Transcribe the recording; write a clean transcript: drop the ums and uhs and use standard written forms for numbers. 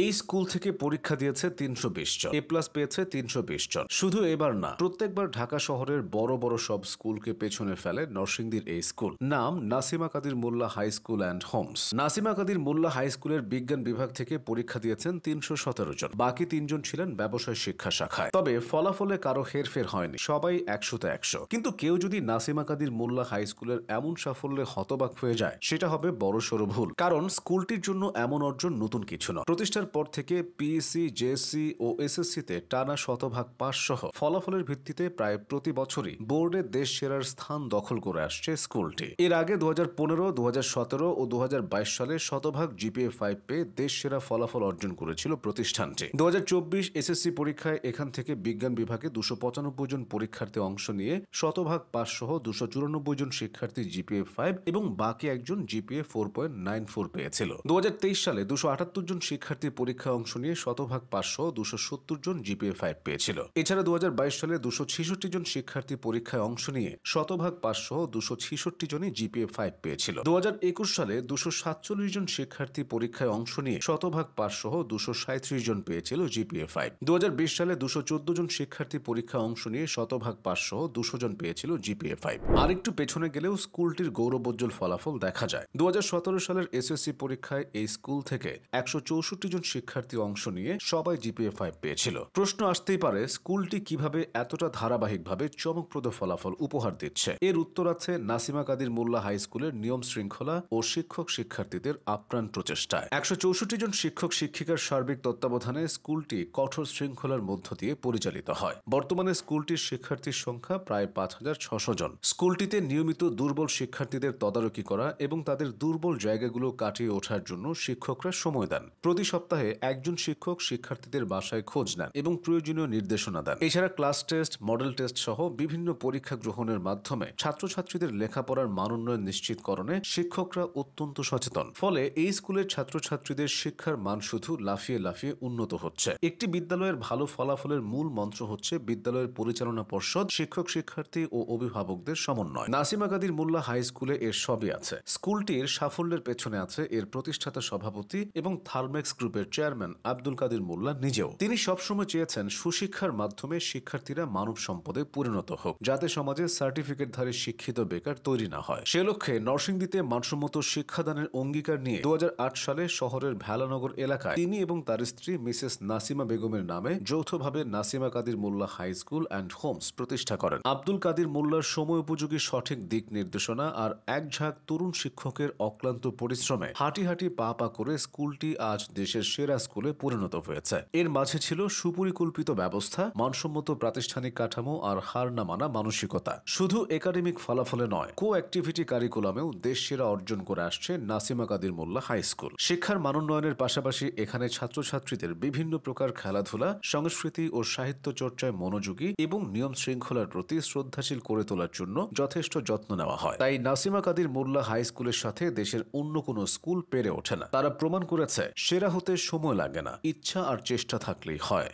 এই স্কুল থেকে পরীক্ষা দিয়েছে ৩২০ জন, এ প্লাস পেয়েছে ৩২০ জন। শুধু এবার না, প্রত্যেকবার ঢাকা শহরের বড় বড় সব স্কুলকে পেছনে ফেলে নরসিংদীর এই স্কুল। নাম Nasima Kadir Molla high school and homes. Nasima Kadir Molla high স্কুলের বিজ্ঞান বিভাগ থেকে পরীক্ষা দিয়েছেন ৩১৭ জন, বাকি ৩ জন ছিলেন ব্যবসায় শিক্ষা শাখায়। তবে ফলাফলে কারো হেরফের হয়নি, সবাই ১০০তে ১০০। কিন্তু কেউ যদি নাসিমা কাদির মোল্লা হাই স্কুলের এমন সাফল্যে হতবাক হয়ে যায়, সেটা হবে বড়সড় ভুল। কারণ স্কুলটির জন্য এমন অর্জন নতুন কিছু নয়। প্রতিষ্ঠার পর থেকে পিএসসি, জেএসসি ও এসএসসিতে টানা শতভাগ পাস সহ ফলাফলের ভিত্তিতে প্রায় প্রতি বছরই বোর্ডে দেশ সেরার স্থান দখল করে আসছে স্কুলটি। এর আগে 2015, 2017 ও 2022 সালে শতভাগ জিপিএ 5 পেয়ে দেশ সেরা ফলাফল অর্জন করেছিল প্রতিষ্ঠানটি। 2024 এসএসসি পরীক্ষায় এখান থেকে বিজ্ঞান বিভাগে 295 জন পরীক্ষার্থী অংশ নিয়ে শতভাগ পাস সহ 294 জন শিক্ষার্থী জিপিএ 5 এবং বাকি একজন জিপিএ 4.94 পেয়েছিল। 2023 সালে 278 জন শিক্ষার্থী পরীক্ষা অংশ নিয়ে শতভাগ পাস সহ 270 জন জিপিএ 5 পেয়েছিল। এছাড়া 2022 সালে 266 জন শিক্ষার্থী পরীক্ষায় অংশ নিয়ে শতভাগ পাস সহ 266 জনই জিপিএ 5 পেয়েছিল। 2021 সালে 247 জন শিক্ষার্থী পরীক্ষায় অংশ নিয়ে শতভাগ পাস সহ 237 জন পেয়েছিল জিপিএ 5। 2020 সালে 214 জন শিক্ষার্থী পরীক্ষা অংশ নিয়ে শতভাগ পাস সহ 200 জন পেয়েছিল জিপিএ 5। আরেকটু পেছনে গেলেও স্কুলটির গৌরবোজ্জ্বল ফলাফল দেখা যায়। 2017 সালের এসএসসি পরীক্ষায় এই স্কুল থেকে 164 জন শিক্ষার্থী অংশ নিয়ে সবাই জিপিএ 5 পেয়েছিল। প্রশ্ন আসতেই পারে, স্কুলটি কিভাবে এতটা ধারাবাহিকভাবে চমকপ্রদ ফলাফল উপহার দিচ্ছে? এর উত্তর আছে নাসিমা কাদির মোল্লা হাই স্কুলের নিয়ম শৃঙ্খলা ও শিক্ষক শিক্ষার্থীদের আপ্রাণ প্রচেষ্টায়। 164 জন শিক্ষক শিক্ষিকার সার্বিক তত্ত্বাবধানে স্কুলটি কঠোর শৃঙ্খলার মধ্য দিয়ে পরিচালিত হয়। বর্তমানে স্কুলটির শিক্ষার্থীর সংখ্যা প্রায় 5600 জন। স্কুলটিতে নিয়মিত দুর্বল শিক্ষার্থীদের তদারকি করা এবং তাদের দুর্বল জায়গাগুলো কাটিয়ে ওঠার জন্য শিক্ষকরা সময় দেন। প্রতি সপ্তাহে একজন শিক্ষক শিক্ষার্থীদের বাসায় খোঁজ নেন এবং প্রয়োজনীয় নির্দেশনা দেন। এছাড়া ক্লাস টেস্ট, মডেল টেস্ট সহ বিভিন্ন পরীক্ষা গ্রহণের মাধ্যমে ছাত্রছাত্রীদের লেখাপড়ার মানোন্নয়ন নিশ্চিতকরণে শিক্ষকরা অত্যন্ত সচেতন। ফলে এই স্কুলের ছাত্রছাত্রীদের শিক্ষার মান শুধু লাফিয়ে লাফিয়ে উন্নত হচ্ছে। একটি বিদ্যালয়ের ভালো ফলাফলের মূল মন্ত্র হচ্ছে বিদ্যালয়ের পরিচালনা পর্ষদ, শিক্ষক শিক্ষার্থী ও অভিভাবকদের সমন্বয়। নাসিমা কাদির মোল্লা হাই স্কুলে এর সবই আছে। স্কুলটির সাফল্যের পেছনে আছে এর প্রতিষ্ঠাতা সভাপতি এবং থার্মেক্স গ্রুপের চেয়ারম্যান আব্দুল কাদির মোল্লা নিজেও। তিনি সবসময় চেয়েছেন সুশিক্ষার মাধ্যমে শিক্ষার্থীরা মানব সম্পদে পরিণত হোক, যাতে সমাজে সার্টিফিকেটধারী শিক্ষিত বেকার তৈরি না হয়। সে লক্ষ্যে নরসিংদীতে মানসম্মত শিক্ষাদানের অঙ্গীকার নিয়ে 2008 সালে শহরের ভেলানগর এলাকায় তিনি এবং তার স্ত্রী মিসেস নাসিমা বেগমের নামে যৌথভাবে Nasima Kadir Molla high school and Holmes প্রতিষ্ঠা করেন। আব্দুল কাদির মোল্লার সময় উপযোগী সঠিক দিক নির্দেশনা আর এক ঝাঁক তরুণ শিক্ষকের অক্লান্ত পরিশ্রমে হাঁটি হাঁটি পা পা করে স্কুলটি আজ দেশের সেরা স্কুলে পরিণত হয়েছে। এর মাঝে ছিল সুপরিকল্পিত ব্যবস্থা, মানসম্মত প্রাতিষ্ঠানিক কাঠামো আর হার না মানা মানসিকতা। শুধু একাডেমিক ফলাফলে নয়, কো অ্যাক্টিভিটি কারিকুলামেও দেশ সেরা অর্জন করে আসছে নাসিমা কাদির মোল্লা হাই স্কুল। শিক্ষার মানোন্নয়নের পাশাপাশি এখানে ছাত্রছাত্রীদের বিভিন্ন প্রকার খেলাধুলা, সংস্কৃতি ও সাহিত্য চর্চায় মনোযোগী এবং নিয়ম শৃঙ্খলার প্রতি শ্রদ্ধাশীল করে তোলার জন্য যথেষ্ট যত্ন নেওয়া হয়। তাই নাসিমা কাদির মোল্লা হাই স্কুলের সাথে দেশের অন্য কোনো স্কুল পেরে ওঠে না। তারা প্রমাণ করেছে সেরা হতে সময় লাগে না, ইচ্ছা আর চেষ্টা থাকলেই হয়।